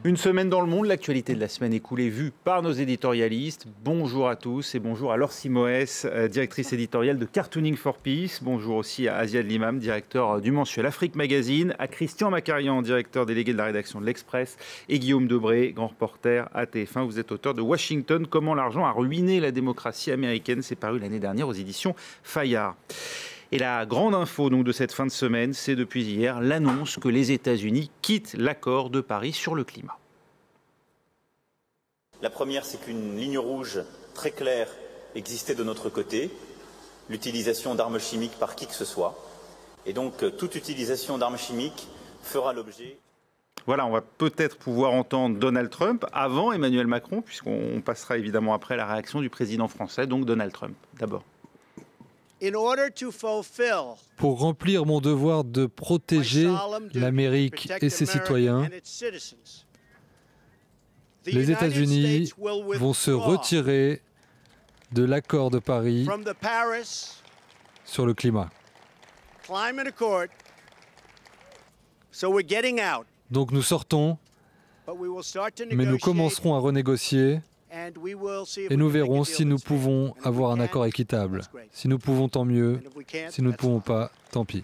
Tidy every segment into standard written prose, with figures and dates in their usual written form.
Une semaine dans le monde, l'actualité de la semaine écoulée vue par nos éditorialistes. Bonjour à tous et bonjour à Laure Simoès, directrice éditoriale de Cartooning for Peace. Bonjour aussi à Aziad Limam, directeur du mensuel Afrique Magazine, à Christian Macarian, directeur délégué de la rédaction de l'Express, et Guillaume Debré, grand reporter à TF1. Vous êtes auteur de Washington, comment l'argent a ruiné la démocratie américaine. C'est paru l'année dernière aux éditions Fayard. Et la grande info donc, de cette fin de semaine, c'est depuis hier l'annonce que les États-Unis quittent l'accord de Paris sur le climat. La première, c'est qu'une ligne rouge très claire existait de notre côté, l'utilisation d'armes chimiques par qui que ce soit. Et donc, toute utilisation d'armes chimiques fera l'objet... Voilà, on va peut-être pouvoir entendre Donald Trump avant Emmanuel Macron, puisqu'on passera évidemment après la réaction du président français, donc Donald Trump d'abord. Pour remplir mon devoir de protéger l'Amérique et ses citoyens, les États-Unis vont se retirer de l'accord de Paris sur le climat. Donc nous sortons, mais nous commencerons à renégocier. Et nous verrons si nous pouvons avoir un accord équitable. Si nous pouvons, tant mieux. Si nous ne pouvons pas, tant pis.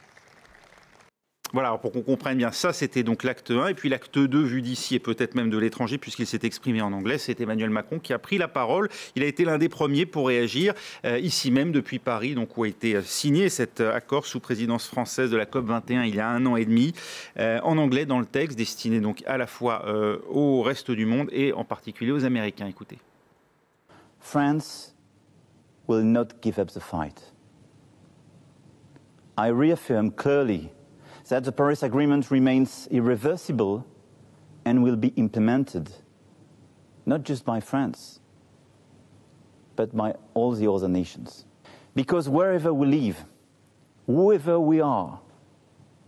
Voilà, alors pour qu'on comprenne bien, ça c'était donc l'acte 1. Et puis l'acte 2, vu d'ici et peut-être même de l'étranger, puisqu'il s'est exprimé en anglais, c'est Emmanuel Macron qui a pris la parole. Il a été l'un des premiers pour réagir, ici même depuis Paris, donc où a été signé cet accord sous présidence française de la COP21 il y a 1 an et demi, en anglais dans le texte, destiné donc à la fois au reste du monde et en particulier aux Américains. Écoutez. France will not give up the fight. I reaffirm clearly that the Paris Agreement remains irreversible and will be implemented, not just by France, but by all the other nations. Because wherever we live, whoever we are,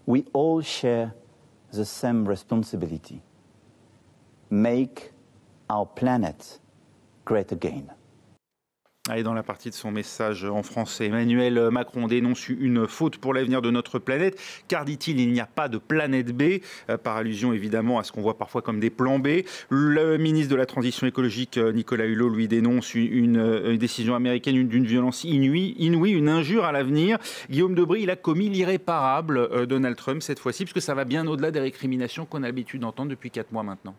we all share the same responsibility. Make our planet great again. Et dans la partie de son message en français, Emmanuel Macron dénonce une faute pour l'avenir de notre planète, car, dit-il, il n'y a pas de planète B, par allusion évidemment à ce qu'on voit parfois comme des plans B. Le ministre de la Transition écologique, Nicolas Hulot, lui dénonce une décision américaine d'une violence inouïe, une injure à l'avenir. Guillaume Debré, il a commis l'irréparable, Donald Trump, cette fois-ci, parce que ça va bien au-delà des récriminations qu'on a l'habitude d'entendre depuis 4 mois maintenant.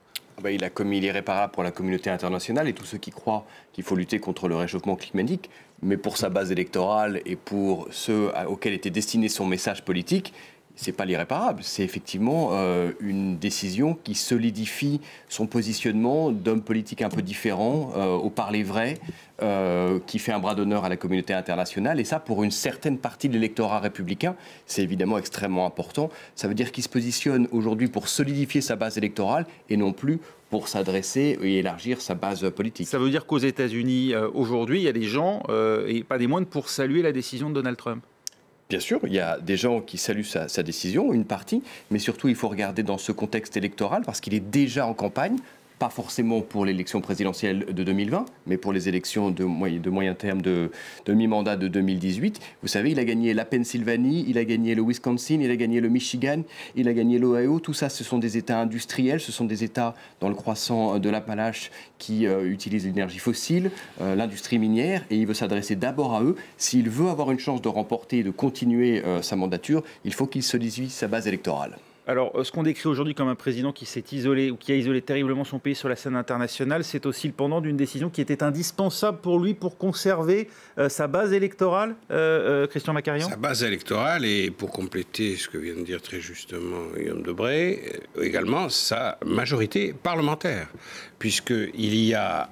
Il a commis l'irréparable pour la communauté internationale et tous ceux qui croient qu'il faut lutter contre le réchauffement climatique, mais pour sa base électorale et pour ceux auxquels était destiné son message politique, c'est pas l'irréparable, c'est effectivement une décision qui solidifie son positionnement d'homme politique un peu différent, au parler vrai, qui fait un bras d'honneur à la communauté internationale. Et ça, pour une certaine partie de l'électorat républicain, c'est évidemment extrêmement important. Ça veut dire qu'il se positionne aujourd'hui pour solidifier sa base électorale et non plus pour s'adresser et élargir sa base politique. Ça veut dire qu'aux États-Unis, aujourd'hui, il y a des gens, et pas des moindres, pour saluer la décision de Donald Trump. Bien sûr, il y a des gens qui saluent sa décision, une partie, mais surtout il faut regarder dans ce contexte électoral parce qu'il est déjà en campagne, pas forcément pour l'élection présidentielle de 2020, mais pour les élections de moyen terme de mi-mandat de 2018. Vous savez, il a gagné la Pennsylvanie, il a gagné le Wisconsin, il a gagné le Michigan, il a gagné l'Ohio. Tout ça, ce sont des États industriels, ce sont des États dans le croissant de l'Appalache qui utilisent l'énergie fossile, l'industrie minière, et il veut s'adresser d'abord à eux. S'il veut avoir une chance de remporter et de continuer sa mandature, il faut qu'il solidifie sa base électorale. Alors, ce qu'on décrit aujourd'hui comme un président qui s'est isolé ou qui a isolé terriblement son pays sur la scène internationale, c'est aussi le pendant d'une décision qui était indispensable pour lui pour conserver sa base électorale, Christian Macarian. Sa base électorale et pour compléter ce que vient de dire très justement Guillaume Debré, également sa majorité parlementaire, puisqu'il y a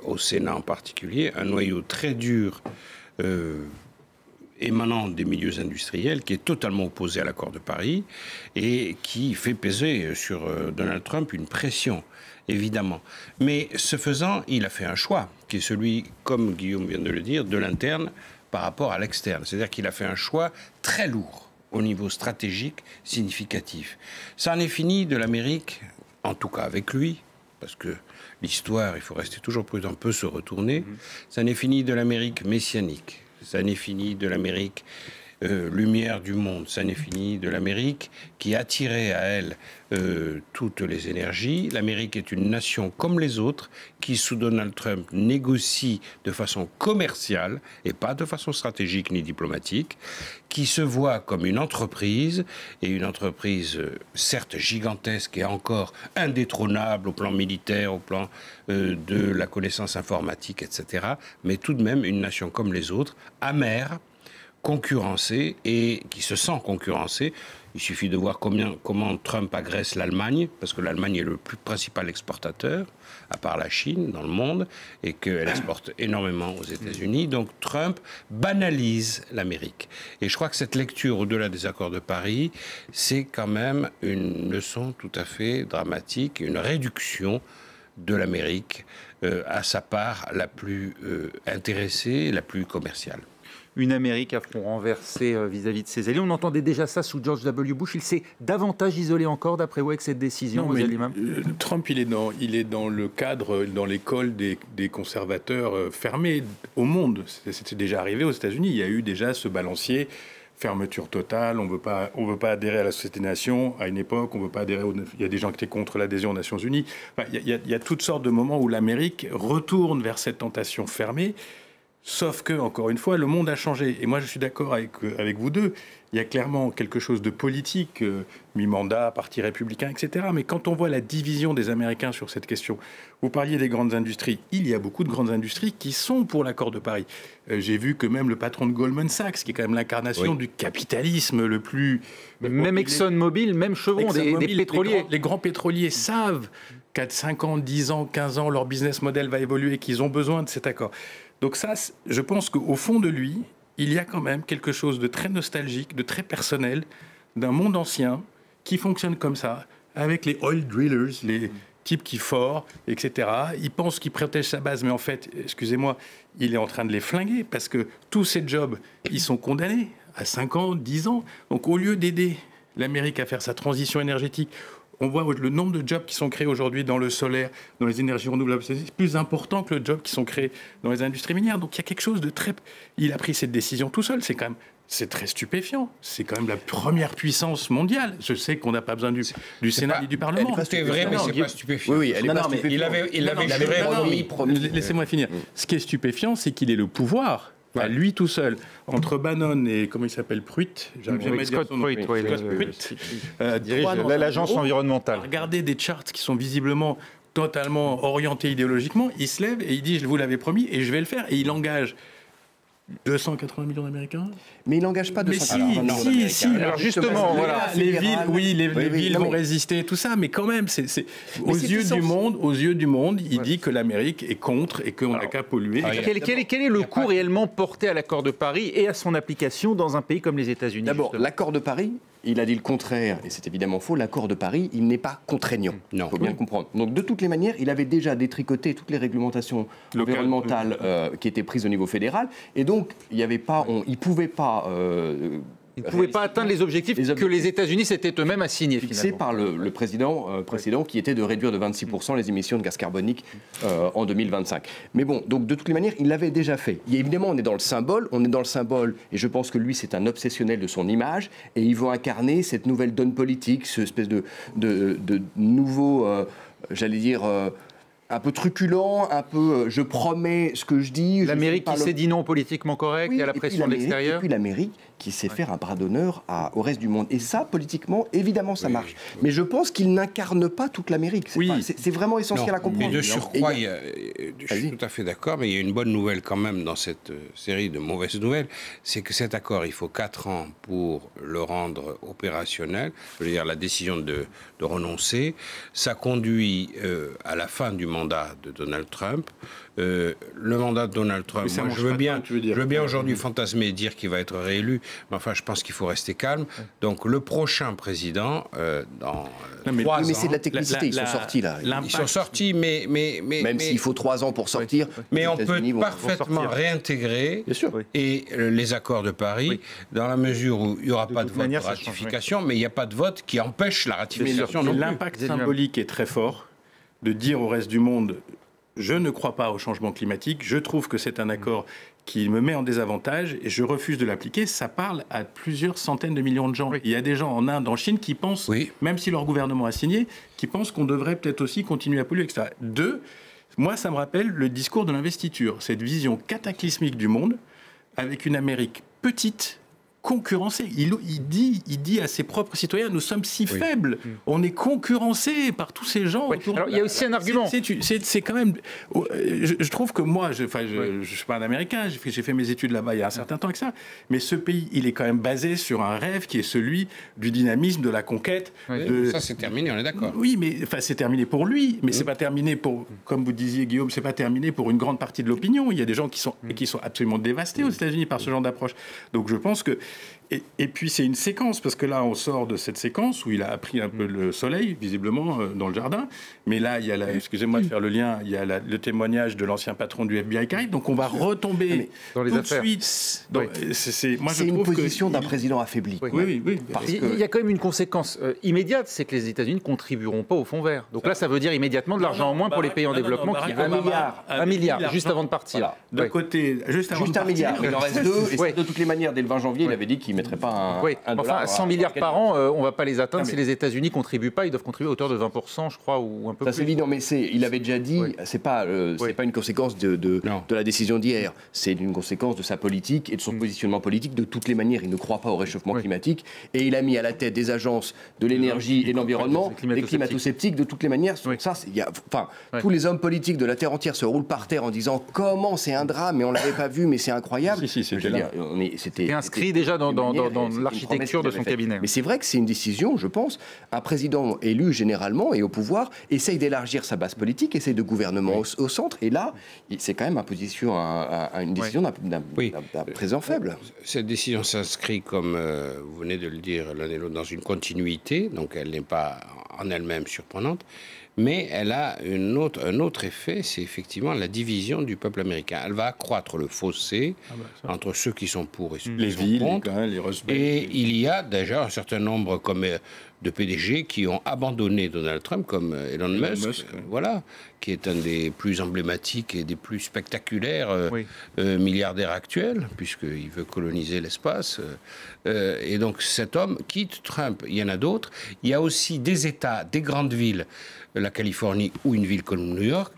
au Sénat en particulier un noyau très dur émanant des milieux industriels, qui est totalement opposé à l'accord de Paris et qui fait peser sur Donald Trump une pression, évidemment. Mais ce faisant, il a fait un choix, qui est celui, comme Guillaume vient de le dire, de l'interne par rapport à l'externe. C'est-à-dire qu'il a fait un choix très lourd au niveau stratégique significatif. Ça en est fini de l'Amérique, en tout cas avec lui, parce que l'histoire, il faut rester toujours prudent, peut se retourner. Ça en est fini de l'Amérique messianique. Ça n'est fini de l'Amérique lumière du monde, ça n'est fini, de l'Amérique, qui attirait à elle toutes les énergies. L'Amérique est une nation comme les autres qui, sous Donald Trump, négocie de façon commerciale et pas de façon stratégique ni diplomatique, qui se voit comme une entreprise, et une entreprise certes gigantesque et encore indétrônable au plan militaire, au plan de la connaissance informatique, etc., mais tout de même une nation comme les autres, amère, concurrencée et qui se sent concurrencée. Il suffit de voir comment Trump agresse l'Allemagne, parce que l'Allemagne est le plus principal exportateur, à part la Chine, dans le monde, et qu'elle exporte énormément aux États-Unis. Donc Trump banalise l'Amérique. Et je crois que cette lecture, au-delà des accords de Paris, c'est quand même une leçon tout à fait dramatique, une réduction de l'Amérique à sa part la plus intéressée, la plus commerciale. Une Amérique à front renversé vis-à-vis de ses alliés. On entendait déjà ça sous George W. Bush. Il s'est davantage isolé encore, d'après vous, avec cette décision. Non, mais Trump, il est dans le cadre, dans l'école des conservateurs fermés au monde. C'était déjà arrivé aux États-Unis. Il y a eu déjà ce balancier, fermeture totale. On veut pas adhérer à la Société-Nation à une époque. On veut pas adhérer. Il y a des gens qui étaient contre l'adhésion aux Nations Unies. Enfin, il y a toutes sortes de moments où l'Amérique retourne vers cette tentation fermée. Sauf que, encore une fois, le monde a changé. Et moi, je suis d'accord avec vous deux. Il y a clairement quelque chose de politique, mi-mandat, parti républicain, etc. Mais quand on voit la division des Américains sur cette question, vous parliez des grandes industries. Il y a beaucoup de grandes industries qui sont pour l'accord de Paris. J'ai vu que même le patron de Goldman Sachs, qui est quand même l'incarnation du capitalisme le plus... Même ExxonMobil, même Chevron, des pétroliers. Les grands pétroliers savent qu'à 5 ans, 10 ans, 15 ans, leur business model va évoluer, qu'ils ont besoin de cet accord. Donc ça, je pense qu'au fond de lui, il y a quand même quelque chose de très nostalgique, de très personnel, d'un monde ancien qui fonctionne comme ça, avec les oil drillers, les types qui forent, etc. Il pense qu'il protège sa base, mais en fait, excusez-moi, il est en train de les flinguer, parce que tous ces jobs, ils sont condamnés à 5 ans, 10 ans. Donc au lieu d'aider l'Amérique à faire sa transition énergétique, on voit le nombre de jobs qui sont créés aujourd'hui dans le solaire, dans les énergies renouvelables. C'est plus important que le job qui sont créés dans les industries minières. Donc il y a quelque chose de très... Il a pris cette décision tout seul. C'est très stupéfiant. C'est quand même la première puissance mondiale. Je sais qu'on n'a pas besoin du Sénat et du Parlement. C'est vrai, mais c'est pas stupéfiant. Oui, elle est pas stupéfiante. Il avait juré. Laissez-moi finir. Ce qui est stupéfiant, c'est qu'il ait le pouvoir... à lui tout seul, entre Bannon et, comment il s'appelle, Pruitt, Scott Pruitt, dirige l'agence environnementale. Regardez des charts qui sont visiblement totalement orientés idéologiquement, il se lève et il dit « je vous l'avais promis et je vais le faire » et il engage 280 millions d'Américains. Mais il n'engage pas 280 millions d'Américains. Alors justement, voilà, les villes vont résister, tout ça, mais quand même, aux yeux du monde, il dit que l'Amérique est contre et qu'on n'a qu'à polluer. Quel est le coût réellement porté à l'accord de Paris et à son application dans un pays comme les États-Unis? D'abord, l'accord de Paris, il a dit le contraire, et c'est évidemment faux. L'accord de Paris, il n'est pas contraignant. Il faut bien le comprendre. Donc, de toutes les manières, il avait déjà détricoté toutes les réglementations environnementales qui étaient prises au niveau fédéral. Et donc, il ne pouvait pas... il ne pouvait pas atteindre les objectifs que les États-Unis s'étaient eux-mêmes assignés. Fixés par le président précédent, qui était de réduire de 26% les émissions de gaz carbonique en 2025. Mais bon, donc de toutes les manières, il l'avait déjà fait. Évidemment, on est dans le symbole, et je pense que lui, c'est un obsessionnel de son image, et il veut incarner cette nouvelle donne politique, cette espèce de nouveau, j'allais dire... un peu truculent, un peu je promets ce que je dis. L'Amérique qui s'est dit non politiquement correct et à la pression de l'extérieur. Et puis l'Amérique qui sait faire un bras d'honneur au reste du monde. Et ça, politiquement, évidemment, ça marche. Mais je pense qu'il n'incarne pas toute l'Amérique. C'est vraiment essentiel à comprendre. Mais de surcroît, je suis tout à fait d'accord, mais il y a une bonne nouvelle quand même dans cette série de mauvaises nouvelles, c'est que cet accord, il faut 4 ans pour le rendre opérationnel. Je veux dire, la décision de renoncer, ça conduit à la fin du mandat de Donald Trump. Le mandat de Donald Trump, moi, je veux bien aujourd'hui fantasmer et dire qu'il va être réélu, mais enfin, je pense qu'il faut rester calme. Donc, le prochain président, dans 3 ans... Mais c'est de la technicité, ils sont sortis là. Ils sont sortis, mais même s'il faut 3 ans pour sortir... Mais on peut parfaitement réintégrer et les accords de Paris, dans la mesure où il n'y aura pas de vote de ratification, mais il n'y a pas de vote qui empêche la ratification. L'impact symbolique est très fort de dire au reste du monde... Je ne crois pas au changement climatique. Je trouve que c'est un accord qui me met en désavantage et je refuse de l'appliquer, ça parle à plusieurs centaines de millions de gens. Il y a des gens en Inde, en Chine qui pensent, même si leur gouvernement a signé, qui pensent qu'on devrait peut-être aussi continuer à polluer, etc. Moi, ça me rappelle le discours de l'investiture, cette vision cataclysmique du monde avec une Amérique petite, concurrencé. Il dit à ses propres citoyens, nous sommes si faibles, on est concurrencés par tous ces gens. Alors, il y a aussi un argument. C'est quand même... Je trouve que moi, je suis pas un Américain, j'ai fait mes études là-bas il y a un certain temps avec ça, mais ce pays, il est quand même basé sur un rêve qui est celui du dynamisme, de la conquête. Ça, c'est terminé, on est d'accord. Oui, mais c'est terminé pour lui, mais c'est pas terminé pour, comme vous disiez, Guillaume, c'est pas terminé pour une grande partie de l'opinion. Il y a des gens qui sont absolument dévastés aux États-Unis par ce genre d'approche. Donc je pense que et puis c'est une séquence, parce que là on sort de cette séquence où il a appris un peu le soleil, visiblement, dans le jardin. Mais là, il y a excusez-moi de faire le lien, il y a le témoignage de l'ancien patron du FBI qui arrive. Donc on va retomber dans les tout affaires. De suite. C'est une position d'un président affaibli. Oui. Il y a quand même une conséquence immédiate, c'est que les États-Unis ne contribueront pas au fonds vert. Donc là, ça veut dire immédiatement de l'argent en moins pour les pays en développement. Un milliard, juste avant de partir. Voilà. D'un côté, juste avant de un milliard. partir. Il en reste 2. Et de toutes les manières, dès le 20 janvier, il avait dit qu'il ne mettrait pas un dollar. Enfin, 100 milliards par an, on ne va pas les atteindre si les États-Unis ne contribuent pas. Ils doivent contribuer à hauteur de 20%, je crois, ou un peu plus. C'est évident, mais il avait déjà dit, c'est pas une conséquence de la décision d'hier. C'est une conséquence de sa politique et de son positionnement politique. De toutes les manières, il ne croit pas au réchauffement climatique. Et il a mis à la tête des agences de l'énergie et de l'environnement des climato-sceptiques. De toutes les manières, tous les hommes politiques de la Terre entière se roulent par terre en disant comment c'est un drame, mais on ne l'avait pas vu, mais c'est incroyable. C'était inscrit déjà dans l'architecture de son cabinet. Mais c'est vrai que c'est une décision, je pense. Un président élu généralement et au pouvoir essaye d'élargir sa base politique, essaye de gouvernement au centre. Et là, c'est quand même une décision d'un président faible. Cette décision s'inscrit, comme vous venez de le dire l'un et l'autre, dans une continuité. Donc elle n'est pas en elle-même surprenante. Mais elle a un autre effet, c'est effectivement la division du peuple américain. Elle va accroître le fossé entre ceux qui sont pour et ceux qui sont contre. Les Rust Belt. Et il y a déjà un certain nombre de PDG qui ont abandonné Donald Trump, comme Elon Musk, qui est un des plus emblématiques et des plus spectaculaires milliardaires actuels, puisqu'il veut coloniser l'espace. Et donc cet homme quitte Trump. Il y en a d'autres. Il y a aussi des États, des grandes villes, la Californie ou une ville comme New York,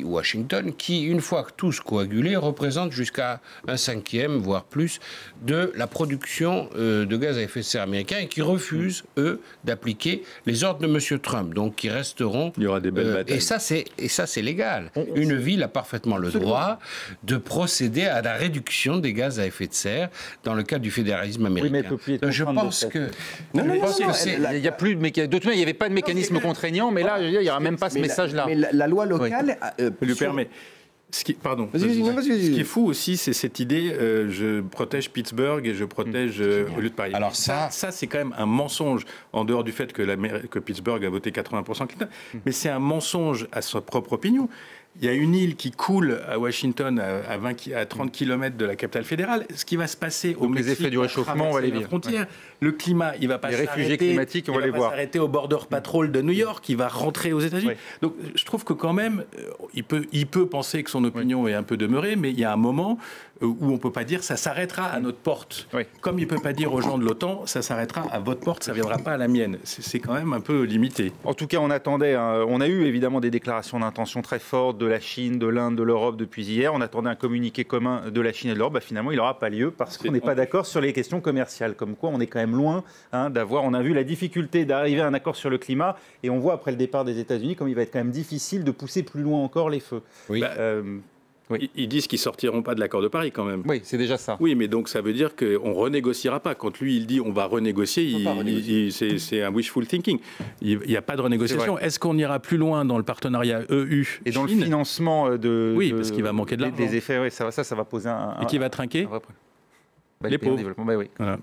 Washington, qui, une fois que tous coagulés, représentent jusqu'à 1/5, voire plus, de la production de gaz à effet de serre américain et qui refusent, eux, d'appliquer les ordres de M. Trump, donc qui resteront... Il y aura des belles batailles. Et ça, c'est légal. Une ville a parfaitement le droit de procéder à la réduction des gaz à effet de serre dans le cadre du fédéralisme américain. Je pense que... Il n'y a plus de mécanisme. De toute manière, il n'y avait pas de mécanisme contraignant, mais là, il n'y aura même pas ce message-là. Mais la loi locale lui permet... Ce qui est fou aussi, c'est cette idée je protège Pittsburgh et je protège au lieu de Paris. Alors ça c'est quand même un mensonge, en dehors du fait que Pittsburgh a voté 80% Clinton, mais c'est un mensonge à sa propre opinion. Il y a une île qui coule à Washington, à 30 km de la capitale fédérale. Ce qui va se passer au Mexique, les effets du réchauffement, on va les vivre. Le climat, il va pas s'arrêter. Les réfugiés climatiques, on va les voir. S'arrêter au Border Patrol de New York, il va rentrer aux États-Unis. Donc, je trouve que quand même, il peut penser que son opinion est un peu demeurée, mais il y a un moment où on peut pas dire ça s'arrêtera à notre porte. Comme il peut pas dire aux gens de l'OTAN ça s'arrêtera à votre porte, ça viendra pas à la mienne. C'est quand même un peu limité. En tout cas, on attendait. On a eu évidemment des déclarations d'intention très fortes de la Chine, de l'Inde, de l'Europe depuis hier. On attendait un communiqué commun de la Chine et de l'Europe. Finalement, il n'aura pas lieu parce qu'on n'est pas d'accord sur les questions commerciales. Comme quoi, on est quand même loin d'avoir. On a vu la difficulté d'arriver à un accord sur le climat et on voit après le départ des États-Unis comme il va être quand même difficile de pousser plus loin encore les feux. Ils disent qu'ils sortiront pas de l'accord de Paris quand même. Oui, c'est déjà ça. Oui, mais donc ça veut dire qu'on renégociera pas. Quand lui, il dit on va renégocier, c'est un wishful thinking. Il n'y a pas de renégociation. Est-ce qu'on ira plus loin dans le partenariat EU et dans le financement parce qu'il va manquer de l'argent. Des effets, ça va poser un... Et qui va trinquer les pauvres. Voilà.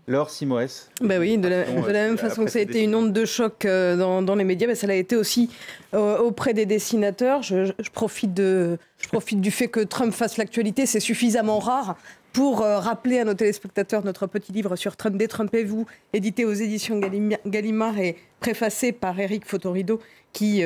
Laure Simoès. Oui, de la même façon que ça a été une onde de choc dans les médias, ça l'a été aussi auprès des dessinateurs. Je profite du fait que Trump fasse l'actualité, c'est suffisamment rare pour rappeler à nos téléspectateurs notre petit livre sur Trump, détrompez-vous, édité aux éditions Gallimard et préfacé par Eric Fotorido, qui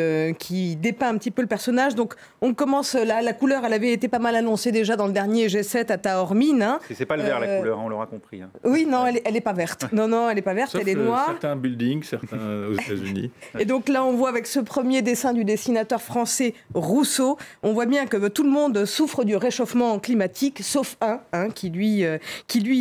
dépeint un petit peu le personnage. Donc on commence, la couleur, elle avait été pas mal annoncée déjà dans le dernier G7 à Taormine. Hein. C'est pas le vert la couleur, on l'aura compris. Hein. Oui, non, elle est pas verte. Non, elle est pas verte, Sauf elle est noire. Certains buildings, certains aux États-Unis. Et donc là, on voit avec ce premier dessin du dessinateur français Rousseau, on voit bien que tout le monde souffre du réchauffement climatique, sauf un qui lui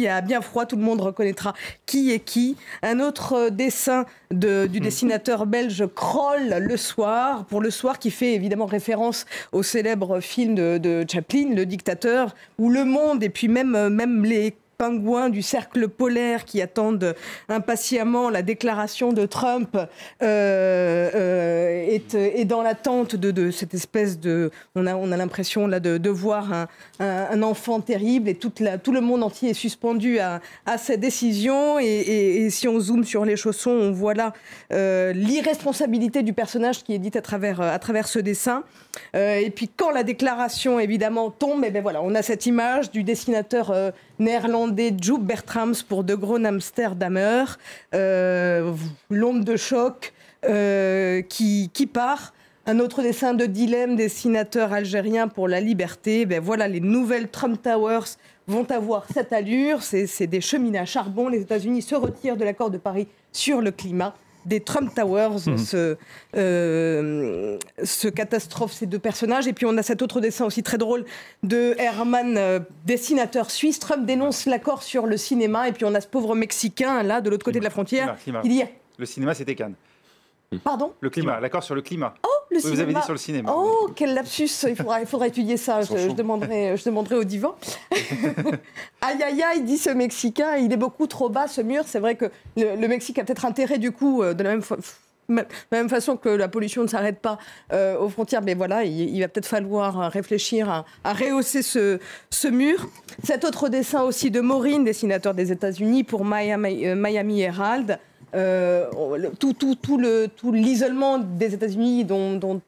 a bien froid. Tout le monde reconnaîtra qui est qui. Un autre dessin du dessinateur belge Kroll, Le Soir, pour Le Soir, qui fait évidemment référence au célèbre film de Chaplin, Le Dictateur, où le monde, et puis même les pingouins du cercle polaire qui attendent impatiemment la déclaration de Trump est dans l'attente de cette espèce de... On a l'impression là de voir un enfant terrible, et tout le monde entier est suspendu à cette décision. Et si on zoome sur les chaussons, on voit là l'irresponsabilité du personnage qui est dite à travers ce dessin. Et puis quand la déclaration évidemment tombe, et ben voilà, on a cette image du dessinateur néerlandais Joep Bertrams pour De Groen Amsterdammer, l'onde de choc qui part. Un autre dessin de Dilemme, dessinateur algérien pour La Liberté. Ben voilà, les nouvelles Trump Towers vont avoir cette allure. C'est des cheminées à charbon. Les États-Unis se retirent de l'accord de Paris sur le climat. Des Trump Towers se catastrophent ces deux personnages. Et puis on a cet autre dessin aussi très drôle de Herman, dessinateur suisse. Trump dénonce l'accord sur le cinéma. Et puis on a ce pauvre Mexicain là de l'autre côté de la frontière. Climat. Il dit... Le cinéma, c'était Cannes. Pardon ? Le climat, l'accord sur le climat. Oh, le oui, cinéma. vous avez dit sur le cinéma. Oh, quel lapsus. Il faudra étudier ça. Je demanderai au divan. Aïe, aïe, aïe, dit ce Mexicain. Il est beaucoup trop bas, ce mur. C'est vrai que le Mexique a peut-être intérêt, du coup, de la même façon que la pollution ne s'arrête pas aux frontières. Mais voilà, il va peut-être falloir réfléchir à rehausser ce mur. Cet autre dessin aussi de Maureen, dessinateur des États-Unis pour Miami Herald. Tout l'isolement des États-Unis dont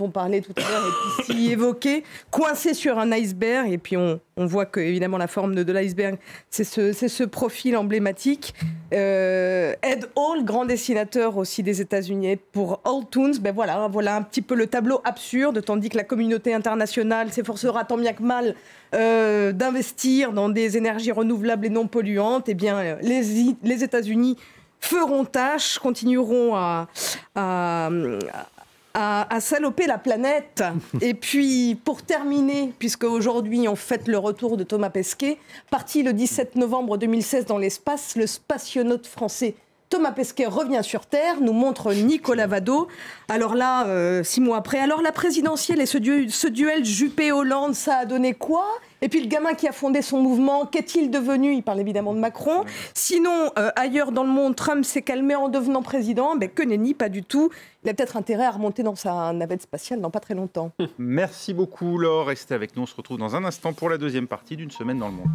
on parlait tout à l'heure est ici évoqué, coincé sur un iceberg. Et puis on voit que évidemment la forme de l'iceberg, c'est ce profil emblématique. Ed Hall, grand dessinateur aussi des États-Unis pour All Toons. Ben voilà un petit peu le tableau absurde, tandis que la communauté internationale s'efforcera tant bien que mal d'investir dans des énergies renouvelables et non polluantes. Eh bien, les États-Unis feront tâche, continueront à saloper la planète. Et puis, pour terminer, puisque aujourd'hui on fête le retour de Thomas Pesquet, parti le 17 novembre 2016 dans l'espace, le spationaute français Thomas Pesquet revient sur Terre, nous montre Nicolas Vado. Alors là, 6 mois après, alors la présidentielle et ce duel Juppé-Hollande, ça a donné quoi ? Et puis le gamin qui a fondé son mouvement, qu'est-il devenu ? Il parle évidemment de Macron. Sinon, ailleurs dans le monde, Trump s'est calmé en devenant président. Ben, que nenni, pas du tout. Il a peut-être intérêt à remonter dans sa navette spatiale dans pas très longtemps. Merci beaucoup Laure, restez avec nous. On se retrouve dans un instant pour la deuxième partie d'Une semaine dans le monde.